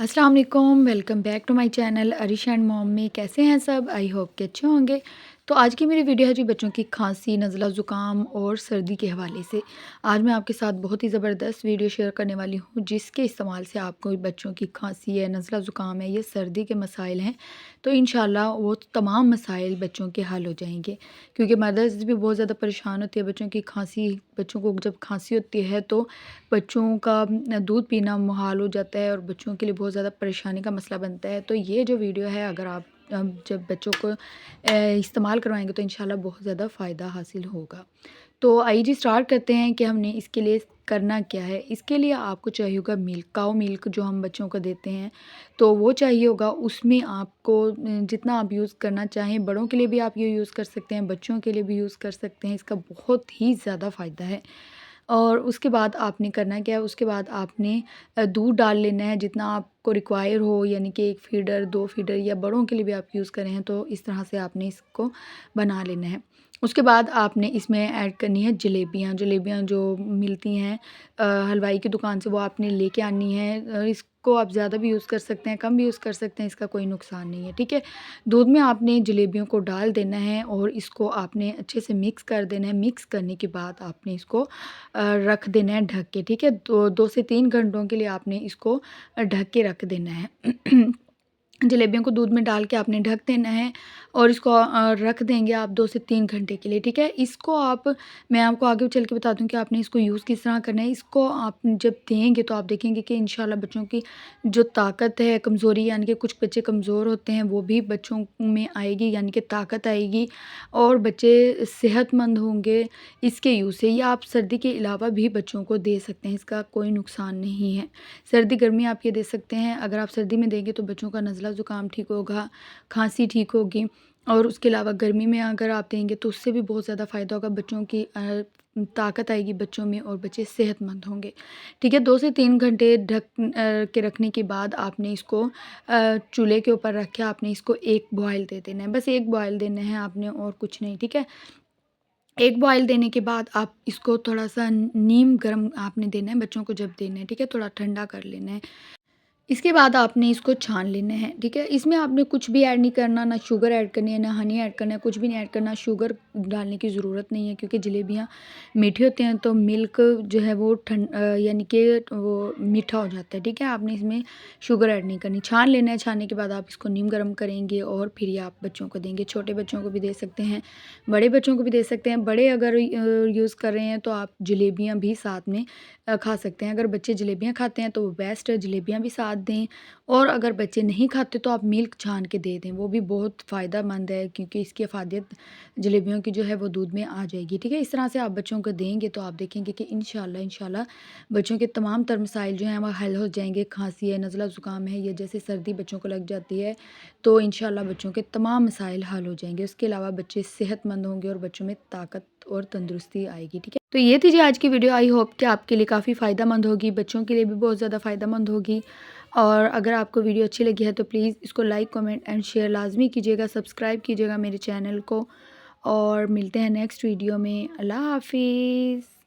अस्सलाम वालेकुम, welcome back to my channel Arish and mom में। कैसे हैं सब? आई होप कि अच्छे होंगे। तो आज की मेरी वीडियो है जी बच्चों की खांसी, नज़ला ज़ुकाम और सर्दी के हवाले से। आज मैं आपके साथ बहुत ही ज़बरदस्त वीडियो शेयर करने वाली हूँ, जिसके इस्तेमाल से आपको बच्चों की खांसी है, नज़ला ज़ुकाम है, ये सर्दी के मसाइल हैं, तो इंशाल्लाह वो तमाम मसाइल बच्चों के हल हो जाएंगे। क्योंकि मदर्स भी बहुत ज़्यादा परेशान होती है बच्चों की खांसी, बच्चों को जब खांसी होती है तो बच्चों का दूध पीना मुहाल हो जाता है और बच्चों के लिए बहुत ज़्यादा परेशानी का मसला बनता है। तो ये जो वीडियो है, अगर आप जब बच्चों को इस्तेमाल करवाएंगे तो इंशाल्लाह बहुत ज़्यादा फ़ायदा हासिल होगा। तो आइए जी स्टार्ट करते हैं कि हमने इसके लिए करना क्या है। इसके लिए आपको चाहिए होगा मिल्क, काऊ मिल्क जो हम बच्चों को देते हैं, तो वो चाहिए होगा। उसमें आपको जितना आप यूज़ करना चाहें, बड़ों के लिए भी आप ये यूज़ कर सकते हैं, बच्चों के लिए भी यूज़ कर सकते हैं। इसका बहुत ही ज़्यादा फ़ायदा है। और उसके बाद आपने करना क्या है, उसके बाद आपने दूध डाल लेना है जितना आपको रिक्वायर हो, यानी कि 1 फीडर 2 फीडर, या बड़ों के लिए भी आप यूज़ करें हैं तो इस तरह से आपने इसको बना लेना है। उसके बाद आपने इसमें ऐड करनी है जलेबियाँ। जलेबियाँ जो मिलती हैं हलवाई की दुकान से, वो आपने लेके आनी है। इसको आप ज़्यादा भी यूज़ कर सकते हैं, कम भी यूज़ कर सकते हैं, इसका कोई नुकसान नहीं है, ठीक है। दूध में आपने जलेबियों को डाल देना है और इसको आपने अच्छे से मिक्स कर देना है। मिक्स करने के बाद आपने इसको रख देना है ढक के, ठीक है। 2 से 3 घंटों के लिए आपने इसको ढक के रख देना है। जलेबियों को दूध में डाल के आपने ढक देना है और इसको रख देंगे आप 2 से 3 घंटे के लिए, ठीक है। इसको आप मैं आपको आगे चल के बता दूं कि आपने इसको यूज़ किस तरह करना है। इसको आप जब देंगे तो आप देखेंगे कि इंशाल्लाह बच्चों की जो ताकत है, कमज़ोरी, यानी कि कुछ बच्चे कमज़ोर होते हैं, वो भी बच्चों में आएगी, यानी कि ताकत आएगी और बच्चे सेहतमंद होंगे इसके यूज़ से। या आप सर्दी के अलावा भी बच्चों को दे सकते हैं, इसका कोई नुकसान नहीं है। सर्दी गर्मी आप ये दे सकते हैं। अगर आप सर्दी में देंगे तो बच्चों का नज़ला ज़ुकाम ठीक होगा, खांसी ठीक होगी। और उसके अलावा गर्मी में अगर आप देंगे तो उससे भी बहुत ज़्यादा फ़ायदा होगा, बच्चों की ताकत आएगी बच्चों में और बच्चे सेहतमंद होंगे, ठीक है। 2 से 3 घंटे ढक के रखने के बाद आपने इसको चूल्हे के ऊपर रख के आपने इसको 1 बॉयल दे देना है। बस 1 बॉयल देना है आपने, और कुछ नहीं, ठीक है। 1 बॉयल देने के बाद आप इसको थोड़ा-सा नीम गर्म आपने देना है बच्चों को जब देना है, ठीक है, थोड़ा ठंडा कर लेना है। इसके बाद आपने इसको छान लेना है, ठीक है। इसमें आपने कुछ भी ऐड नहीं करना, ना शुगर ऐड करनी है, ना हनी ऐड करना है, कुछ भी नहीं ऐड करना। शुगर डालने की ज़रूरत नहीं है क्योंकि जलेबियाँ मीठी होती हैं, तो मिल्क जो है वो यानी कि वो मीठा हो जाता है, ठीक है। आपने इसमें शुगर ऐड नहीं करनी। छान लेना है, छानने के बाद आप इसको नीम गर्म करेंगे और फिर ये आप बच्चों को देंगे। छोटे बच्चों को भी दे सकते हैं, बड़े बच्चों को भी दे सकते हैं। बड़े अगर यूज़ कर रहे हैं तो आप जलेबियाँ भी साथ में खा सकते हैं। अगर बच्चे जलेबियाँ खाते हैं तो वो बेस्ट है, जलेबियाँ भी साथ दें। और अगर बच्चे नहीं खाते तो आप मिल्क छान के दे दें, वो भी बहुत फ़ायदेमंद है क्योंकि इसकी अफ़ादियत जलेबियों की जो है वो दूध में आ जाएगी, ठीक है। इस तरह से आप बच्चों को देंगे तो आप देखेंगे कि इंशाल्लाह बच्चों के तमाम तर मसाइल जो हैं वो हल हो जाएंगे। खांसी है, नज़ला ज़ुकाम है, या जैसे सर्दी बच्चों को लग जाती है, तो इंशाल्लाह बच्चों के तमाम मसाइल हल हो जाएंगे। उसके अलावा बच्चे सेहतमंद होंगे और बच्चों में ताकत और तंदुरुस्ती आएगी, ठीक है। तो ये थी जी आज की वीडियो। आई होप कि आपके लिए काफ़ी फ़ायदेमंद होगी, बच्चों के लिए भी बहुत ज़्यादा फ़ायदेमंद होगी। और अगर आपको वीडियो अच्छी लगी है तो प्लीज़ इसको लाइक, कमेंट एंड शेयर लाज़मी कीजिएगा, सब्सक्राइब कीजिएगा मेरे चैनल को। और मिलते हैं नेक्स्ट वीडियो में। अल्लाह हाफ़िज़।